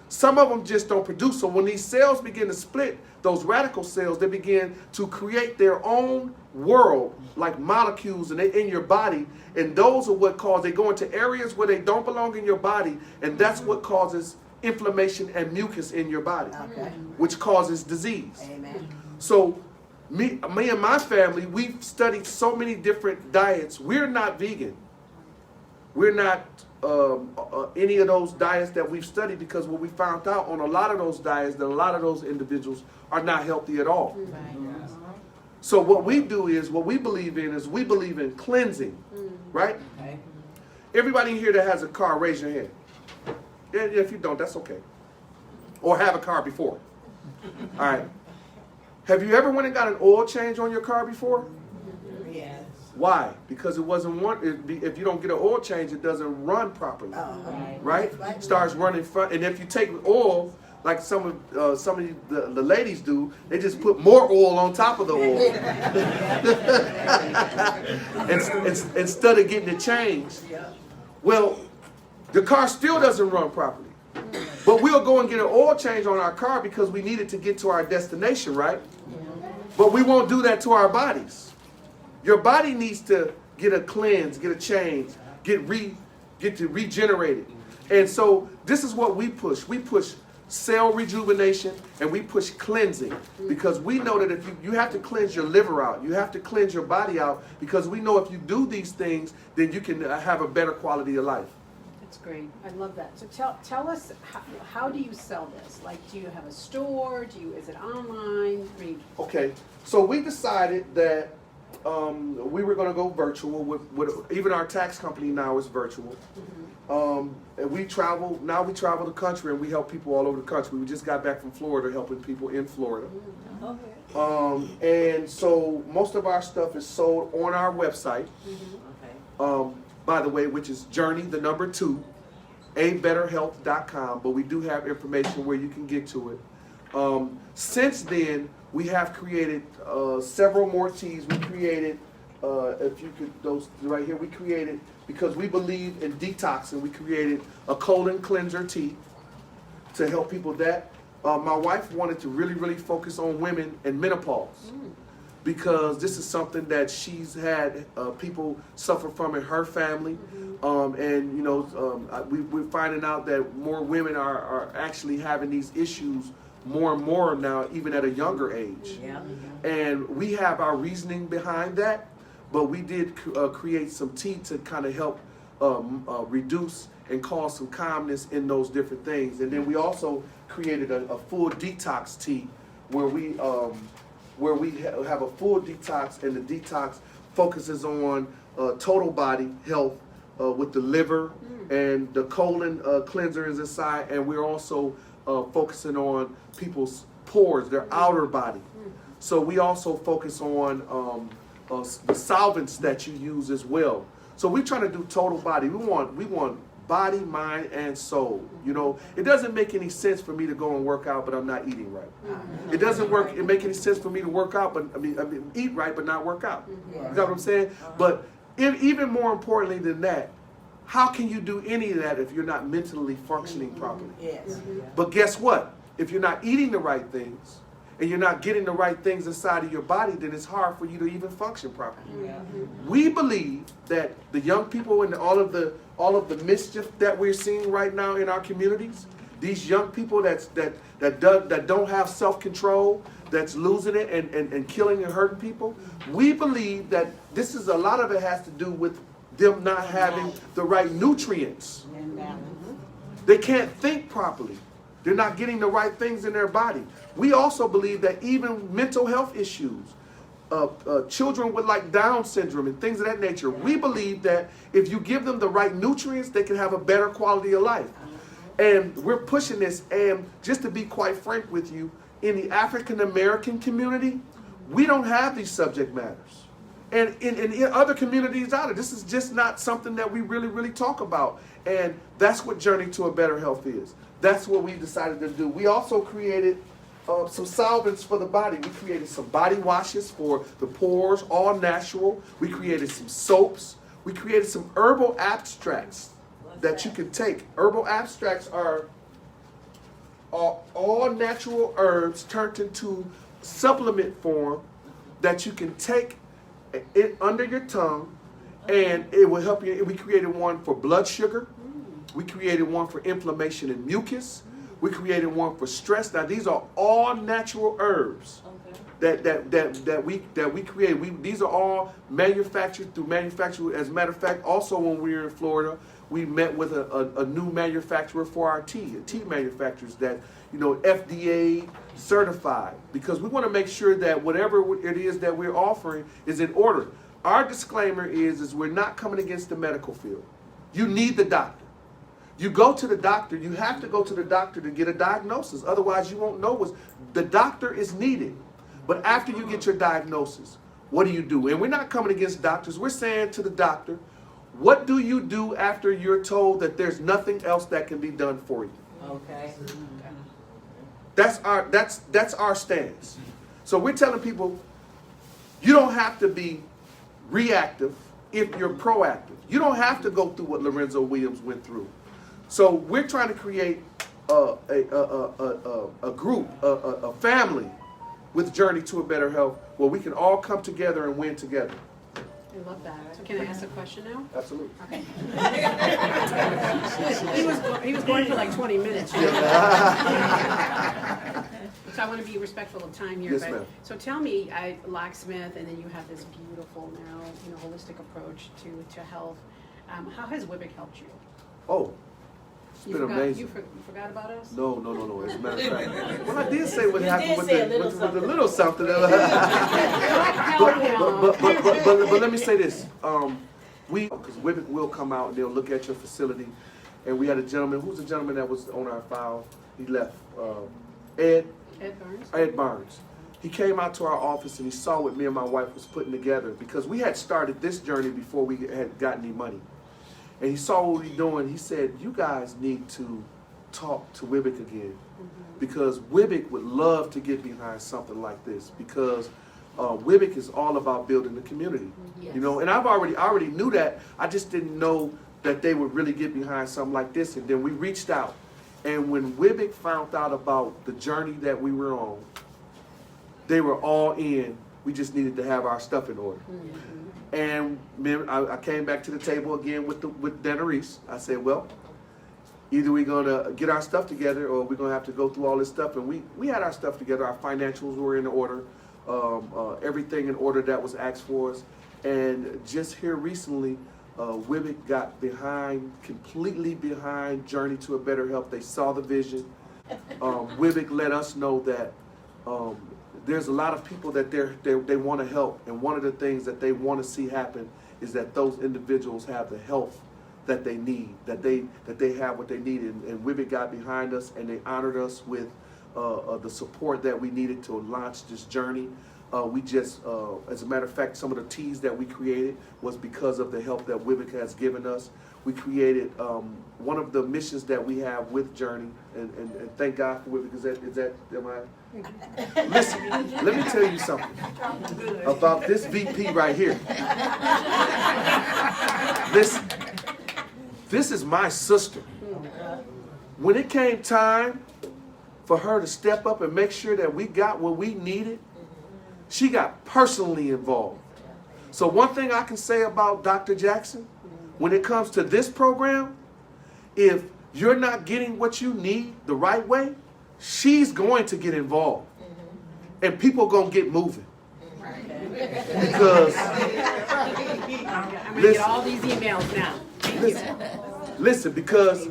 Some of them just don't produce. So when these cells begin to split, those radical cells, they begin to create their own world, like molecules in your body. And those are what cause, they go into areas where they don't belong in your body. And that's what causes inflammation and mucus in your body, which causes disease. Amen. So me and my family, we've studied so many different diets. We're not vegan. We're not any of those diets that we've studied, because what we found out on a lot of those diets, that a lot of those individuals are not healthy at all. So what we do is, what we believe in is, we believe in cleansing, right? Everybody here that has a car, raise your hand. If you don't, that's okay. Or have a car before. All right. Have you ever went and got an oil change on your car before? Yes. Why? Because it wasn't if you don't get an oil change, it doesn't run properly, right? Starts running front, and if you take oil, like some of the ladies do, they just put more oil on top of the oil instead of getting it changed. Well, the car still doesn't run properly, but we'll go and get an oil change on our car because we need it to get to our destination, right? But we won't do that to our bodies. Your body needs to get a cleanse, get a change, get to regenerate it. And so this is what we push. We push cell rejuvenation, and we push cleansing, because we know that if you have to cleanse your liver out, you have to cleanse your body out, because we know if you do these things, then you can have a better quality of life. That's great. I love that. So tell us, how do you sell this? Like, do you have a store? Is it online? I mean, okay, so we decided that we were going to go virtual. With even our tax company now is virtual. And we travel the country, and we help people all over the country. We just got back from Florida, helping people in Florida. And so most of our stuff is sold on our website, by the way, which is journey, the number 2, abetterhealth.com, but we do have information where you can get to it. Since then, we have created several more teas. We created, if you could, those right here, we created, because we believe in detoxing, we created a colon cleanser tea to help people that. My wife wanted to really focus on women and menopause, because this is something that she's had people suffer from in her family. And you know, we're finding out that more women are actually having these issues more and more now, even at a younger age. And we have our reasoning behind that, but we did create some tea to kind of help reduce and cause some calmness in those different things. And then we also created a full detox tea where we have a full detox, and the detox focuses on total body health with the liver, and the colon cleanser is inside, and we're also focusing on people's pores, their outer body. So we also focus on the solvents that you use as well. So we're trying to do total body. We want body, mind, and soul. You know, it doesn't make any sense for me to go and work out, but I'm not eating right. It doesn't make any sense for me to work out, but I mean eat right, but not work out. You know what I'm saying? But even more importantly than that, how can you do any of that if you're not mentally functioning properly? But guess what? If you're not eating the right things, and you're not getting the right things inside of your body, then it's hard for you to even function properly. We believe that the young people and all of the mischief that we're seeing right now in our communities, these young people that don't have self-control, that's losing it and killing and hurting people, we believe that this is, a lot of it has to do with them not having the right nutrients. They can't think properly. They're not getting the right things in their body. We also believe that even mental health issues, children with like Down syndrome and things of that nature, we believe that if you give them the right nutrients, they can have a better quality of life. And we're pushing this, and just to be quite frank with you, in the African American community, we don't have these subject matters. And in other communities out there, this is just not something that we really talk about. And that's what Journey to a Better Health is. That's what we decided to do. We also created some solvents for the body. We created some body washes for the pores, all natural. We created some soaps. We created some herbal abstracts that you can take. Herbal abstracts are all natural herbs turned into supplement form that you can take it under your tongue, and it will help you. We created one for blood sugar. We created one for inflammation and mucus. We created one for stress. Now these are all natural herbs that we created. These are all manufactured through manufacturers. As a matter of fact, also when we were in Florida, we met with a new manufacturer for our tea manufacturers that, you know, FDA certified, because we want to make sure that whatever it is that we're offering is in order. Our disclaimer is we're not coming against the medical field. You need the doctor. You go to the doctor, you have to go to the doctor to get a diagnosis. Otherwise, you won't know what's. The doctor is needed. But after you get your diagnosis, what do you do? And we're not coming against doctors. We're saying to the doctor, what do you do after you're told that there's nothing else that can be done for you? Okay. That's our stance. So we're telling people, you don't have to be reactive if you're proactive. You don't have to go through what Lorenzo Williams went through. So we're trying to create a group, a family with Journey to a Better Health, where we can all come together and win together. I love that. So can I ask a question now? Absolutely. Okay. he was going for like 20 minutes. You know? So I want to be respectful of time here. Yes, but, ma'am. so tell me, locksmith, and then you have this beautiful now, you know, holistic approach to health. How has WWBIC helped you? Oh, it's been amazing. You forgot about us? No. As a matter of fact, well, I did say what happened with the something. little something. But let me say this: because WWBIC will come out and they'll look at your facility, and we had a gentleman. Who's the gentleman that was on our file? He left. Ed Barnes. Ed Barnes. He came out to our office and he saw what me and my wife was putting together, because we had started this journey before we had gotten any money. And he saw what we were doing. He said, you guys need to talk to WWBIC again, because WWBIC would love to get behind something like this, because WWBIC is all about building the community. Yes. You know, and I already knew that. I just didn't know that they would really get behind something like this. And then we reached out. And when WWBIC found out about the journey that we were on, they were all in. We just needed to have our stuff in order. And I came back to the table again with Denarice. I said, well, either we're going to get our stuff together or we're going to have to go through all this stuff. And we had our stuff together. Our financials were in order. Everything in order that was asked for us. And just here recently, WWBIC got completely behind Journey to a Better Health. They saw the vision. WWBIC let us know that there's a lot of people that they want to help, and one of the things that they want to see happen is that those individuals have the health that they need, that they have what they need, and WWBIC got behind us, and they honored us with the support that we needed to launch this journey. We just, as a matter of fact, some of the teas that we created was because of the help that WWBIC has given us. We created one of the missions that we have with Journey, and thank God for WWBIC. Am I? Listen, let me tell you something about this VP right here. Listen, this is my sister. When it came time for her to step up and make sure that we got what we needed, she got personally involved. So one thing I can say about Dr. Jackson, when it comes to this program, if you're not getting what you need the right way, she's going to get involved. And people going to get moving. Because, I'm going to get all these emails now. Listen, because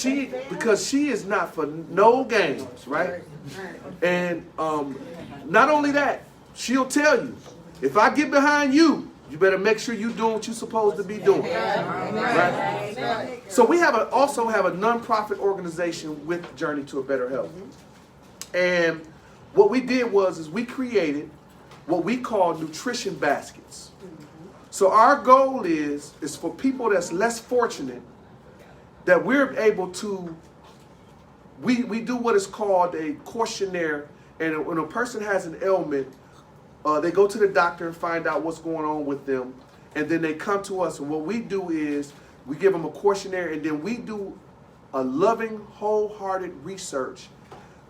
she is not for no games, right? And not only that, she'll tell you, if I get behind you, you better make sure you're doing what you're supposed to be doing. Right? So we also have a nonprofit organization with Journey to a Better Health. And what we did is we created what we call nutrition baskets. So our goal is for people that's less fortunate, that we're able to, we do what is called a questionnaire, and when a person has an ailment, they go to the doctor and find out what's going on with them, and then they come to us, and what we do is we give them a questionnaire, and then we do a loving, wholehearted research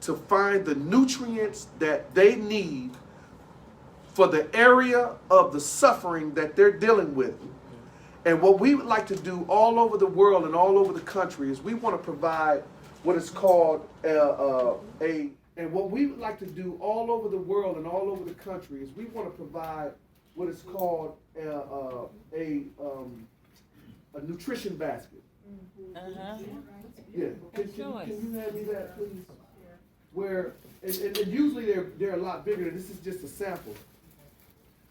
to find the nutrients that they need for the area of the suffering that they're dealing with. And what we would like to do all over the world and all over the country is we want to provide what is called and what we would like to do all over the world and all over the country is we want to provide what is called a nutrition basket. Yeah, can you hand me that, please? Where and usually they're a lot bigger. This is just a sample.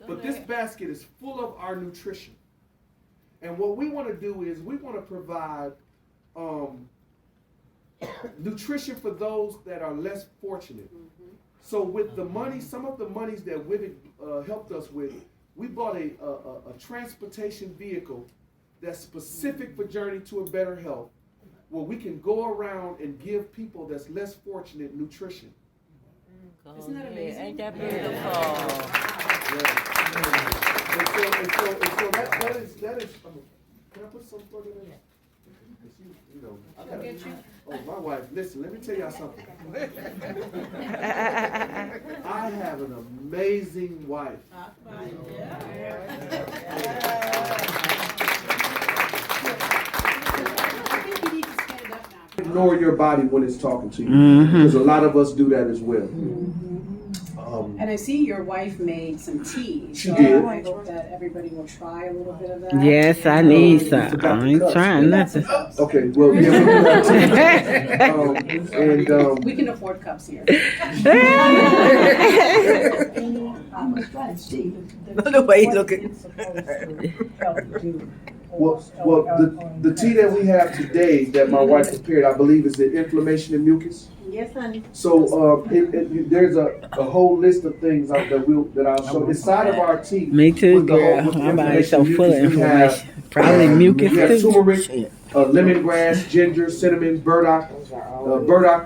But this basket is full of our nutrition. And what we want to do is we want to provide nutrition for those that are less fortunate. So with the money, some of the monies that WWBIC helped us with, we bought a transportation vehicle that's specific for Journey to a Better Health, where we can go around and give people that's less fortunate nutrition. Isn't that amazing? Ain't that beautiful? Yeah. And so that is. Can I put some further in there? You know, I'll get you. Oh, my wife. Listen, let me tell y'all something. I have an amazing wife. Ignore your body when it's talking to you, because a lot of us do that as well. And I see your wife made some tea. She So did. I hope that everybody will try a little bit of that. Yes, I need some. I ain't trying nothing. Okay, well, yeah, we do that too. We can afford cups here. The way you looking. Well, the tea that we have today that my wife prepared, I believe, is the inflammation and mucus. Yes, honey. So there's a whole list of things that I'll show. Inside of our tea. Me too, with the whole- girl. with the My body's so inflammation full of mucus, we have, inflammation. Probably mucus we have too. turmeric, lemongrass, ginger, cinnamon, burdock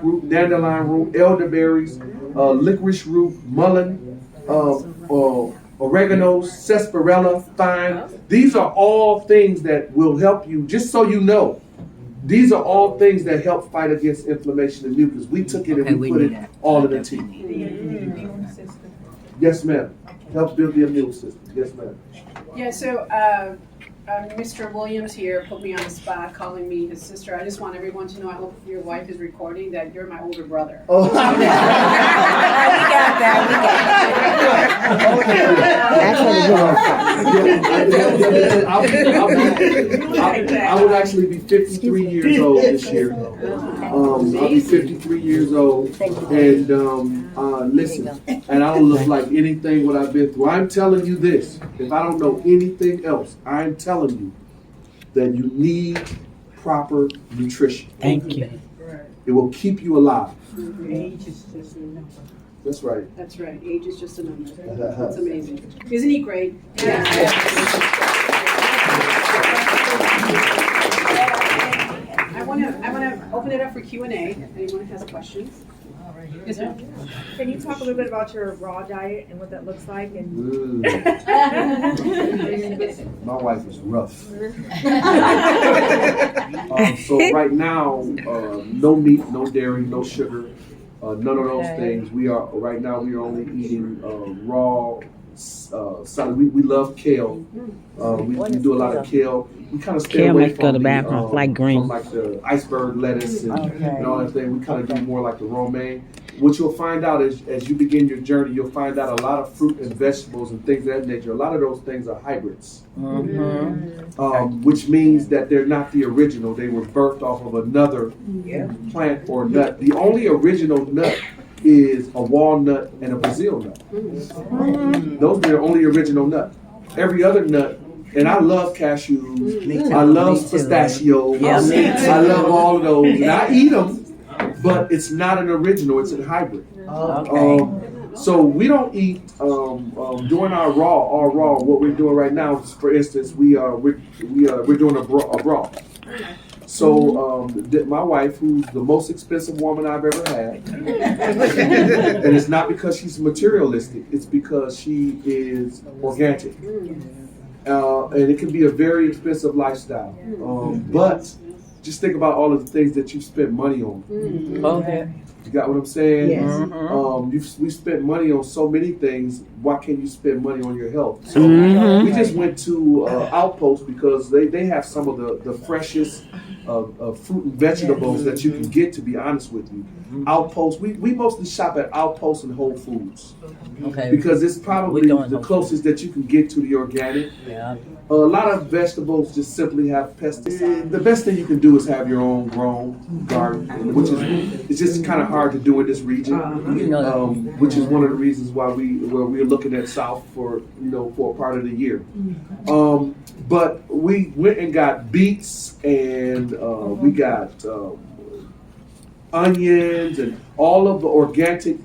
root, dandelion root, elderberries, licorice root, mullein, oregano, sarsaparilla, thyme. These are all things that will help you, just so you know. These are all things that help fight against inflammation and mucus. We took it and we put it all in the tea. Yes, ma'am. Helps build the immune system. Yes, ma'am. Yeah, so Mr. Williams here put me on the spot, calling me his sister. I just want everyone to know, I hope your wife is recording, that you're my older brother. Oh. We got that. I would actually be 53 years old this year. I'll be 53 years old, and listen, and I don't look like anything what I've been through. I'm telling you this, if I don't know anything else, I'm telling you that you need proper nutrition. Thank you. It will keep you alive. Age is just a number. That's right. That's right, age is just a number. That's amazing. Isn't he great? Yeah. I want to open it up for Q&A. Anyone has questions? Yes, sir. Can you talk a little bit about your raw diet and what that looks like? And My wife is rough. So right now, no meat, no dairy, no sugar, none of those things. We are only eating raw salad. We love kale. We do a lot of kale. We kind of stay Kale away makes go to the bathroom, like green. from like the iceberg lettuce and all that thing. We kind of do more like the romaine. What you'll find out is, as you begin your journey, you'll find out a lot of fruit and vegetables and things of that nature. A lot of those things are hybrids, which means that they're not the original. They were birthed off of another plant or nut. The only original nut is a walnut and a Brazil nut. Those are the only original nut. Every other nut, and I love cashews. I love pistachios. Yeah, me too. I love all of those, and I eat them. but it's not an original, it's a hybrid. Okay. So we don't eat during our raw. What we're doing right now, for instance, we're doing a broth. So my wife, who's the most expensive woman I've ever had, and it's not because she's materialistic, it's because she is organic. And it can be a very expensive lifestyle. But just think about all of the things that you've spent money on. Okay. You got what I'm saying? Yes. We spent money on so many things. Why can't you spend money on your health? So we just went to Outpost because they have some of the freshest fruit and vegetables that you can get, to be honest with you. Outpost, we mostly shop at Outpost and Whole Foods. Okay. Because it's probably the closest that you can get to the organic. Yeah. A lot of vegetables just simply have pesticides. The best thing you can do is have your own grown garden, which is it's just kind of hard to do in this region, which is one of the reasons why we're looking at South for a part of the year. But we went and got beets and we got onions and all of the organic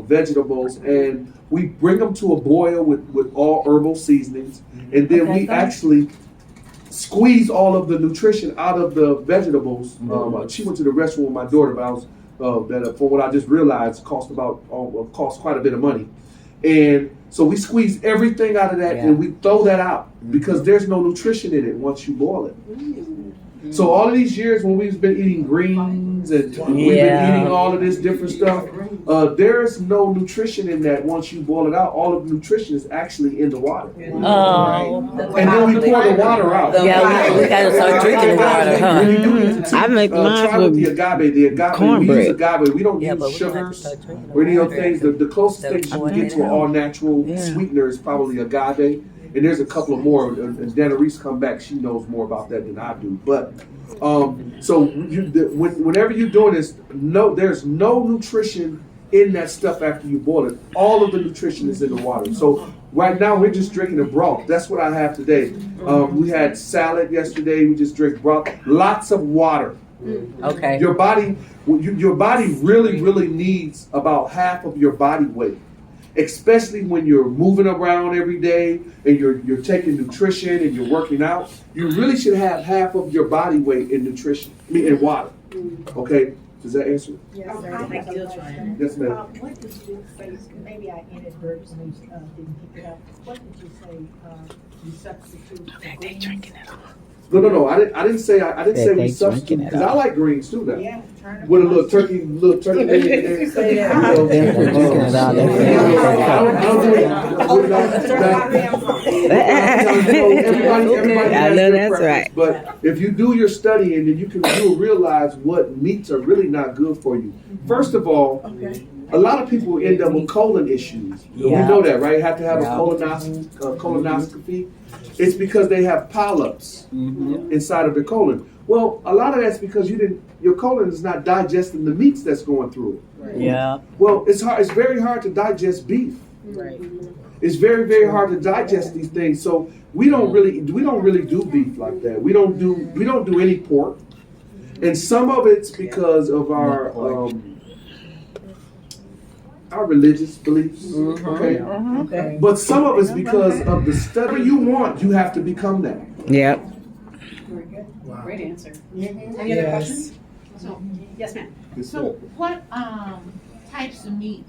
vegetables, and we bring them to a boil with all herbal seasonings, and then we actually squeeze all of the nutrition out of the vegetables. She went to the restaurant with my daughter, but I was from what I just realized cost quite a bit of money, and so we squeeze everything out of that and we throw that out because there's no nutrition in it once you boil it. So all of these years when we've been eating greens and we've been eating all of this different stuff, there's no nutrition in that once you boil it out. All of the nutrition is actually in the water. Oh. And then we pour the water out. Yeah, we gotta start drinking the water, huh? When you do it, I make mine try with with the agave. We use cornbread. agave. We don't Yeah, but use we're gonna have to sugars start drinking or any the other things. The closest So thing you I can get to an all natural sweetener is probably agave. And there's a couple of more. And Dana Reese come back, she knows more about that than I do. But so whenever you're doing this, there's no nutrition in that stuff after you boil it. All of the nutrition is in the water. So right now we're just drinking a broth. That's what I have today. We had salad yesterday. We just drink broth. Lots of water. Okay. Your body really needs about half of your body weight, especially when you're moving around every day and you're taking nutrition and you're working out. You really should have half of your body weight in nutrition, in water. Okay, does that answer it? Yes, sir. Yes, ma'am. What did you say, maybe I inadvertently didn't pick it up, what did you say, you substitute? That they drinking it all. No. I didn't say we they substitute drinking it because I all. like greens too now. Yeah, turn it With a on. little turkey leg in there. Say that. You know, They're drinking it all. I don't do everybody I has know their that's preference. right. But if you do your studying, then you'll realize what meats are really not good for you. First of all, a lot of people end up with colon issues. We know that, right? Have to have a colonoscopy. It's because they have polyps inside of the colon. Well, a lot of that's because your colon is not digesting the meats that's going through it. Yeah. Well, it's hard. It's very hard to digest beef. Right. It's very, very hard to digest these things. So we don't really do beef like that. We don't do any pork, and some of it's because of our religious beliefs. Okay, Okay. but some of it's because of the study you want. You have to become that. Yep. Very good. Great answer. Any other Yes. questions? So, yes, ma'am. So what types of meat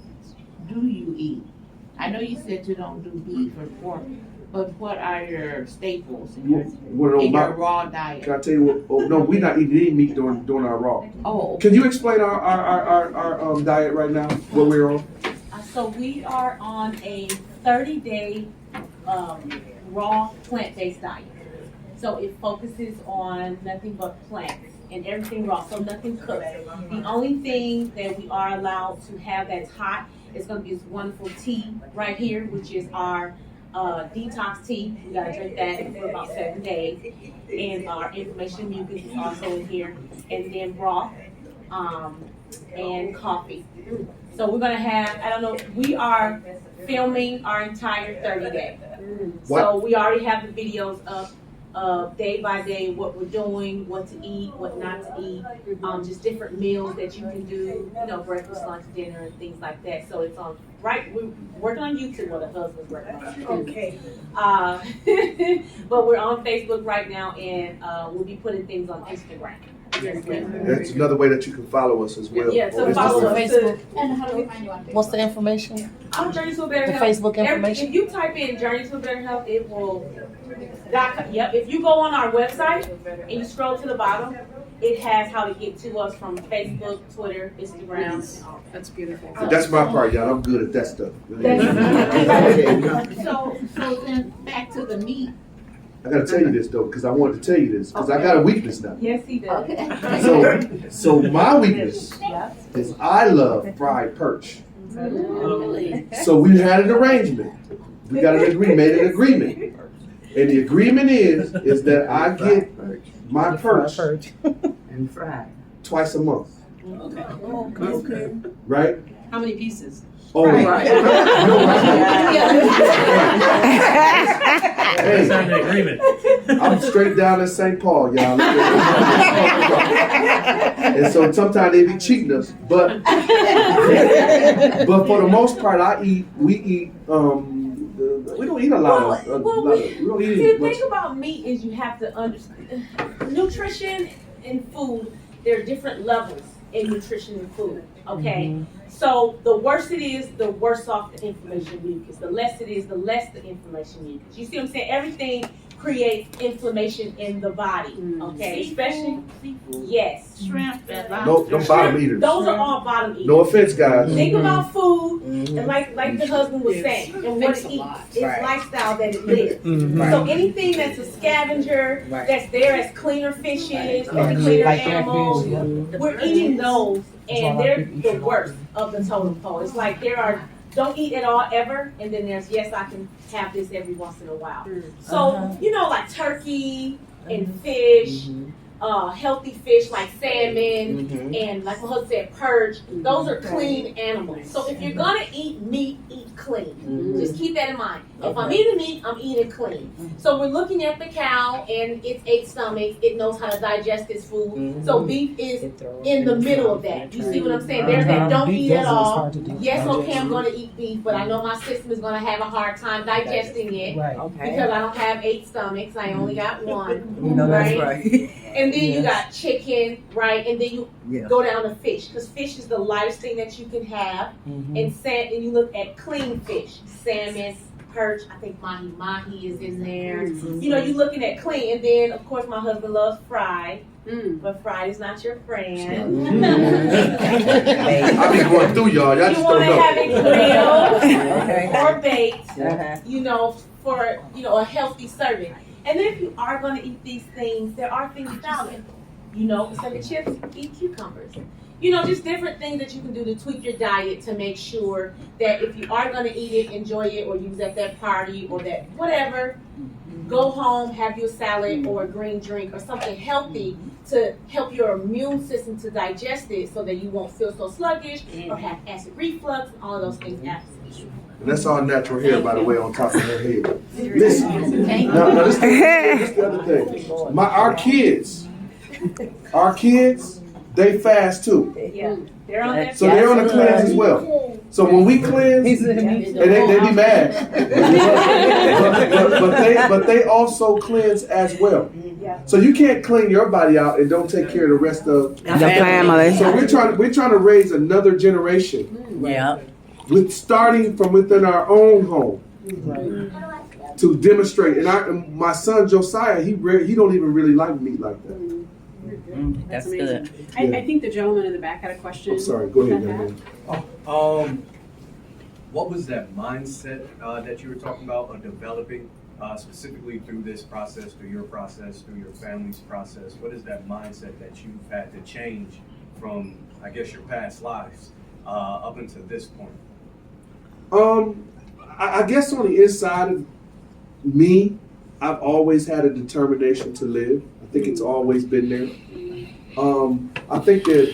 do you eat? I know you said you don't do beef or pork, but what are your staples in your, Wanna know in your my- raw diet? Can I tell you what? Oh, no, we're not eating any meat during our raw. Oh, Can you explain our diet right now? What we're on? So we are on a 30-day raw plant-based diet. So it focuses on nothing but plants and everything raw, so nothing cooked. The only thing that we are allowed to have that's hot is going to be this wonderful tea right here, which is our detox tea. We gotta drink that for about 7 days. And our inflammation mucus is also in here. And then broth and coffee. So we're gonna have, I don't know, we are filming our entire 30 day. So we already have the videos up day by day what we're doing, what to eat, what not to eat, just different meals that you can do, you know, breakfast, lunch, dinner, and things like that. So it's on, right, we're working on YouTube, well, the husband's working on YouTube. Okay. But we're on Facebook right now, and we'll be putting things on Instagram. That's another way that you can follow us as well. Yeah, so on follow Instagram. us to, And how do we find you on Facebook? What's the information? Journey to a Better The Health. Facebook information? If you type in Journey to a Better Health, it will. Yep. If you go on our website and you scroll to the bottom, it has how to get to us from Facebook, Twitter, Instagram. Nice. That's beautiful. That's my part, y'all. I'm good at that stuff. So then back to the meat. I gotta tell you this though, because I wanted to tell you this, because I got a weakness now. Yes, he does. So my weakness is I love fried perch. So we had an arrangement. We got an agreement, made an agreement. And the agreement is that I get my perch And fried. twice a month, Okay. right? How many pieces? Oh, right. Hey, Sign an agreement. I'm straight down in St. Paul, y'all. And so sometimes they be cheating us, but for the most part, we eat. We don't eat a lot of. We don't See, eat the much. thing about meat is you have to understand nutrition and food. There are different levels in nutrition and food. Okay, so the worse it is, the worse off the inflammation mucus. The less it is, the less the inflammation mucus. You see what I'm saying? Everything creates inflammation in the body. Okay, especially yes, Shrimp and No bottom eaters. those are all bottom eaters. No offense, guys. Think about food, and like the husband was saying, and what Thanks it a eats, lot. its Right. lifestyle that it lives. So anything that's a scavenger, Right. that's there as cleaner fishes, Right. as cleaner Like animals, catfish, we're eating those, and they're the worst of the totem pole. It's like there are don't eat at all ever, and then there's yes, I can have this every once in a while. So you know, like turkey and fish. Healthy fish like salmon and like my husband said, perch. Those are clean animals. So if you're gonna eat meat, eat clean. Just keep that in mind. If I'm eating meat, I'm eating clean. So we're looking at the cow and it's 8 stomachs. It knows how to digest its food. So beef is in the middle of that. You see what I'm saying? There's that don't eat at all. Yes, okay, I'm gonna eat beef, but I know my system is gonna have a hard time digesting it Right. because I don't have 8 stomachs. I only got 1. You know that's right. And then you got chicken, right? And then you Yeah. go down to fish, because fish is the lightest thing that you can have. And and you look at clean fish, salmon, perch. I think mahi is in there. You know, you're looking at clean. And then, of course, my husband loves fried, but fried is not your friend. I be going through y'all. Y'all You just want don't to know. have it grilled Okay. or baked, Uh-huh. you know, for a healthy serving. And then if you are going to eat these things, there are things about it. You know, instead of chips, eat cucumbers. You know, just different things that you can do to tweak your diet to make sure that if you are going to eat it, enjoy it, or use at that party or that whatever, go home, have your salad or a green drink or something healthy to help your immune system to digest it so that you won't feel so sluggish or have acid reflux, all of those things after. And that's all natural hair, by the way, on top of her head. Listen, now this is the other thing. Our kids, they fast too. Yeah, they're on that. So they're on the cleanse as well. So when we cleanse, and they be mad, but they also cleanse as well. So you can't clean your body out and don't take care of the rest of The family. So we're trying to raise another generation. Yeah. With starting from within our own home to demonstrate. And my son Josiah, he don't even really like meat like that. That's That's amazing. good. I think the gentleman in the back had a question. I'm sorry. Go ahead, young man. What was that mindset that you were talking about of developing specifically through this process, through your process, through your family's process? What is that mindset that you've had to change from, I guess, your past lives up until this point? I guess on the inside of me, I've always had a determination to live. I think it's always been there. I think that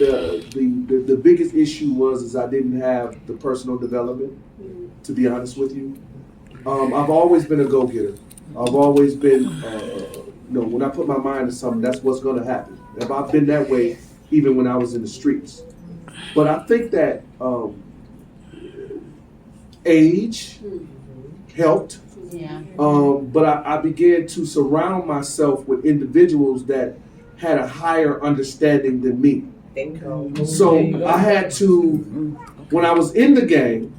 the biggest issue is I didn't have the personal development, to be honest with you. I've always been a go-getter. I've always been, You know, when I put my mind to something, that's what's going to happen. And I've been that way even when I was in the streets. But I think that age helped. Yeah. But I began to surround myself with individuals that had a higher understanding than me. So I had to, when I was in the gang,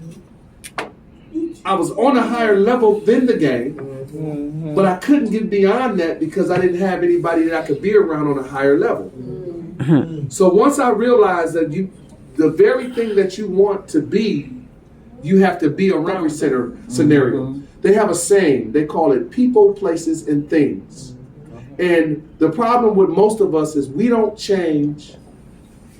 I was on a higher level than the gang, but I couldn't get beyond that because I didn't have anybody that I could be around on a higher level. So once I realized that the very thing that you want to be, you have to be around every scenario. They have a saying, they call it people, places, and things. And the problem with most of us is we don't change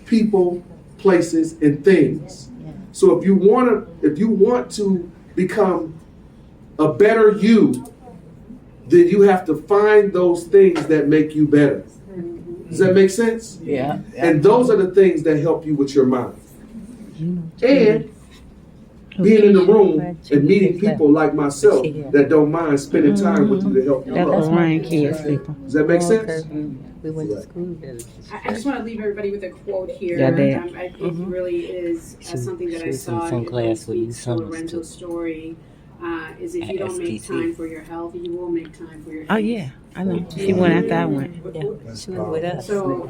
people, places, and things. So if you want to become a better you, then you have to find those things that make you better. Does that make sense? Yeah. And those are the things that help you with your mind. And being in the room and meeting people like myself that don't mind spending time with you to help you That was grow. my kids sleeping. Does that make sense? We went to school together. I just want to leave everybody with a quote here. Yeah, they- It really is something that I was in saw some in class with speaks to these Lorenzo's story. Is if you don't make STC. time for your health, you will make time for your Oh health. yeah, I know. She went after I went. Yeah, she went with us. So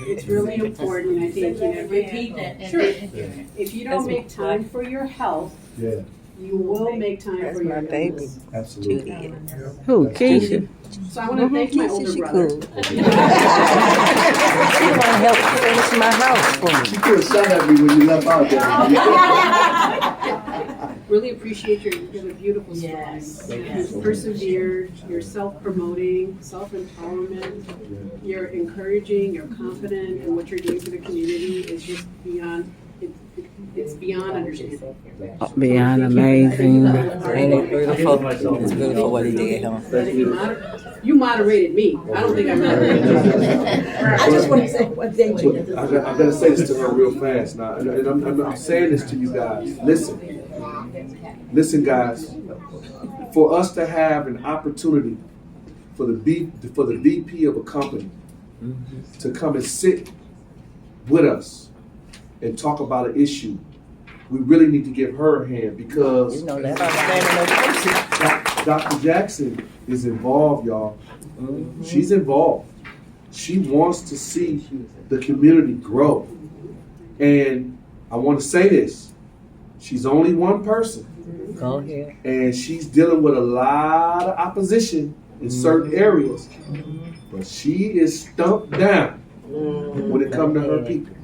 it's really important, I think, Repeat that. Sure. If you don't make time for your health, Yeah, you will make time That's for your my baby. illness. absolutely. Who? Keisha. So I want to thank my older She brother. cool. She want to help finish my house for me. She could have shot at me when you left out there. Really appreciate your beautiful story. Yes. You've persevered, you're self-promoting, self-empowerment, you're encouraging, you're confident, and what you're doing for the community is just beyond, it's beyond understanding. Beyond amazing. Ain't it beautiful? It's beautiful what he did, huh? You moderated me. I don't think I moderated you. I just want to say one thing. I gotta say this to her real fast now, and I'm saying this to you guys. Listen, guys. For us to have an opportunity for the VP of a company to come and sit with us and talk about an issue, we really need to give her a hand because You know that. I'm standing Dr. Jackson is involved, y'all. She's involved. She wants to see the community grow. And I want to say this. She's only one person. Go ahead. And she's dealing with a lot of opposition in certain areas. But she is stumped down when it comes to her people.